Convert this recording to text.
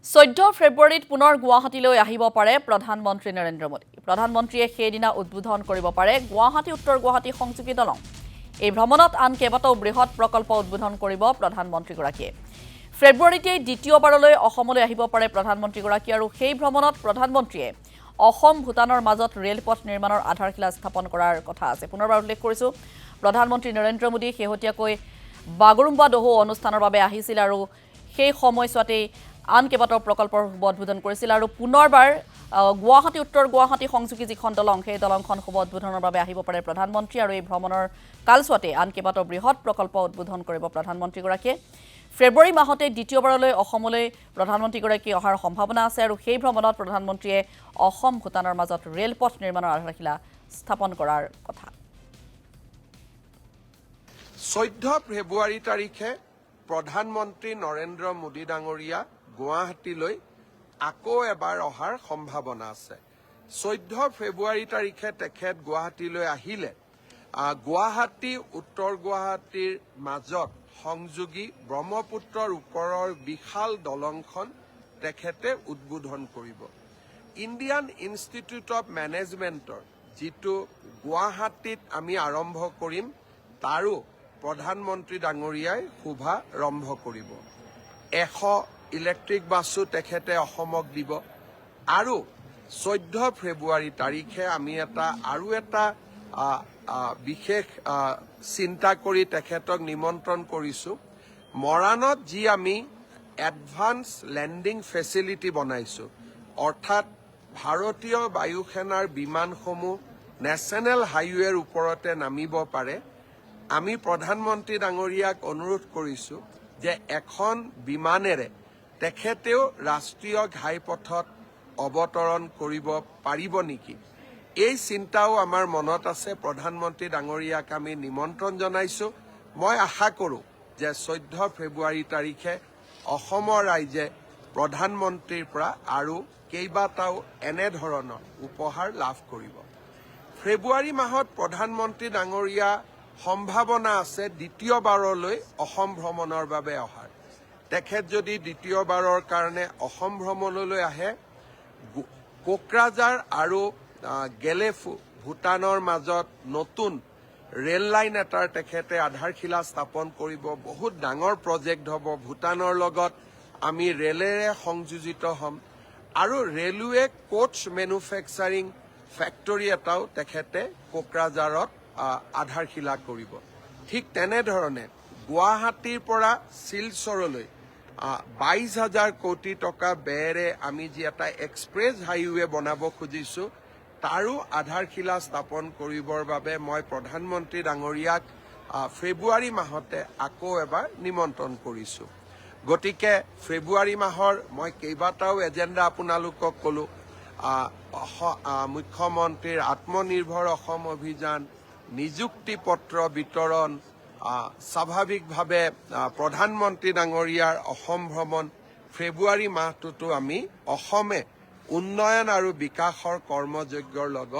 14 ফেব্ৰুৱাৰীত পুনৰ গুৱাহাটীলৈ আহিব পাৰে প্ৰধানমন্ত্ৰী নৰেন্দ্ৰ মোদী। প্ৰধানমন্ত্ৰীয়ে সেইদিনা উদ্বোধন কৰিব পাৰে গুৱাহাটী উত্তৰ গুৱাহাটী সংযোগী দলং। এই ভ্ৰমণত আন কেইবাটাও বৃহৎ প্ৰকল্প উদ্বোধন কৰিব প্ৰধানমন্ত্ৰীগৰাকীয়ে। ফেব্ৰুৱাৰীতেই দ্বিতীয়বাৰলৈ অসমলৈ আহিব পাৰে প্ৰধানমন্ত্ৰীগৰাকী আৰু সেই ভ্ৰমণত প্ৰধানমন্ত্ৰীয়ে অসম ভূটানৰ মাজত ৰেলপথ নিৰ্মাণৰ আধাৰশিলা স্থাপন কৰাৰ কথা আছে। পুনৰবাৰ উল্লেখ কৰিছোঁ, প্ৰধানমন্ত্ৰী নৰেন্দ্ৰ মোদী শেহতীয়াকৈ বাগৰুম্বা দহৌ অনুষ্ঠানৰ বাবে আহিছিল আৰু সেই সময়ছোৱাতেই আন কেইবাটাও প্ৰকল্পৰ শুভ উদ্বোধন কৰিছিল আৰু পুনৰবাৰ গুৱাহাটী উত্তৰ গুৱাহাটী সংযোগী যিখন দলং সেই দলংখন শুভ উদ্বোধনৰ বাবে আহিব পাৰে প্ৰধানমন্ত্ৰী আৰু এই ভ্ৰমণৰ কালছোৱাতে আন কেইবাটাও বৃহৎ প্ৰকল্প উদ্বোধন কৰিব প্ৰধানমন্ত্ৰীগৰাকীয়ে। ফেব্ৰুৱাৰী মাহতে দ্বিতীয়বাৰলৈ অসমলৈ প্ৰধানমন্ত্ৰীগৰাকী অহাৰ সম্ভাৱনা আছে আৰু সেই ভ্ৰমণত প্ৰধানমন্ত্ৰীয়ে অসম ভূটানৰ মাজত ৰেলপথ নিৰ্মাণৰ আধাৰশিলা স্থাপন কৰাৰ কথা। 14 ফেব্ৰুৱাৰী তাৰিখে প্ৰধানমন্ত্ৰী নৰেন্দ্ৰ মোদী ডাঙৰীয়া গুৱাহাটীলৈ আকৌ এবাৰ অহাৰ সম্ভাৱনা আছে। 14 ফেব্ৰুৱাৰী তাৰিখে তেখেত গুৱাহাটীলৈ আহিলে গুৱাহাটী উত্তৰ গুৱাহাটীৰ মাজত সংযোগী ব্ৰহ্মপুত্ৰৰ ওপৰৰ বিশাল দলংখন তেখেতে উদ্বোধন কৰিব। ইণ্ডিয়ান ইনষ্টিটিউট অৱ মেনেজমেণ্টৰ যিটো গুৱাহাটীত আমি আৰম্ভ কৰিম তাৰো প্ৰধানমন্ত্ৰী ডাঙৰীয়াই শুভাৰম্ভ কৰিব। 100 ইলেক্ট্ৰিক বাছো তেখেতে অসমক দিব আৰু 14 ফেব্ৰুৱাৰী তাৰিখে আমি আৰু এটা বিশেষ চিন্তা কৰি তেখেতক নিমন্ত্ৰণ কৰিছোঁ। মৰাণত যি আমি এডভান্স লেণ্ডিং ফেচিলিটি বনাইছোঁ, অৰ্থাৎ ভাৰতীয় বায়ুসেনাৰ বিমানসমূহ নেশ্যনেল হাইৱেৰ ওপৰতে নামিব পাৰে। আমি প্ৰধানমন্ত্ৰী ডাঙৰীয়াক অনুৰোধ কৰিছোঁ যে এখন বিমানেৰে তেখেতেও ৰাষ্ট্ৰীয় ঘাইপথত অৱতৰণ কৰিব পাৰিব নেকি, এই চিন্তাও আমাৰ মনত আছে। প্ৰধানমন্ত্ৰী ডাঙৰীয়াক আমি নিমন্ত্ৰণ জনাইছোঁ। মই আশা কৰোঁ যে 14 ফেব্ৰুৱাৰী তাৰিখে অসমৰ ৰাইজে প্ৰধানমন্ত্ৰীৰ পৰা আৰু কেইবাটাও এনেধৰণৰ উপহাৰ লাভ কৰিব। ফেব্ৰুৱাৰী মাহত প্ৰধানমন্ত্ৰী ডাঙৰীয়া সম্ভাৱনা আছে দ্বিতীয়বাৰলৈ অসম ভ্ৰমণৰ বাবে অহাৰ। তেখেত যদি দ্বিতীয়বাৰৰ কাৰণে অসম ভ্ৰমণলৈ আহে, কোকৰাঝাৰ আৰু গেলেফু ভূটানৰ মাজত নতুন ৰেল লাইন এটাৰ তেখেতে আধাৰশিলা স্থাপন কৰিব। বহুত ডাঙৰ প্ৰজেক্ট হ'ব। ভূটানৰ লগত আমি ৰেলেৰে সংযোজিত হ'ম আৰু ৰেলৱে কোচ মেনুফেকচাৰিং ফেক্টৰী এটাও তেখেতে কোকৰাঝাৰত আধাৰশিলা কৰিব। ঠিক তেনেধৰণে গুৱাহাটীৰ পৰা শিলচৰলৈ 22,000 কোটি টকা ব্যয়েৰে আমি যি এটা এক্সপ্ৰেছ হাইৱে বনাব খুজিছোঁ তাৰো আধাৰশিলা স্থাপন কৰিবৰ বাবে মই প্ৰধানমন্ত্ৰী ডাঙৰীয়াক ফেব্ৰুৱাৰী মাহতে আকৌ এবাৰ নিমন্ত্ৰণ কৰিছোঁ। গতিকে ফেব্ৰুৱাৰী মাহৰ মই কেইবাটাও এজেণ্ডা আপোনালোকক ক'লোঁ। মুখ্যমন্ত্ৰীৰ আত্মনিৰ্ভৰ অসম অভিযান, নিযুক্তি পত্ৰ বিতৰণ, স্বাভাৱিকভাৱে প্ৰধানমন্ত্ৰী ডাঙৰীয়াৰ অসম ভ্ৰমণ। ফেব্ৰুৱাৰী মাহটোতো আমি অসমে উন্নয়ন আৰু বিকাশৰ কৰ্মযজ্ঞৰ লগত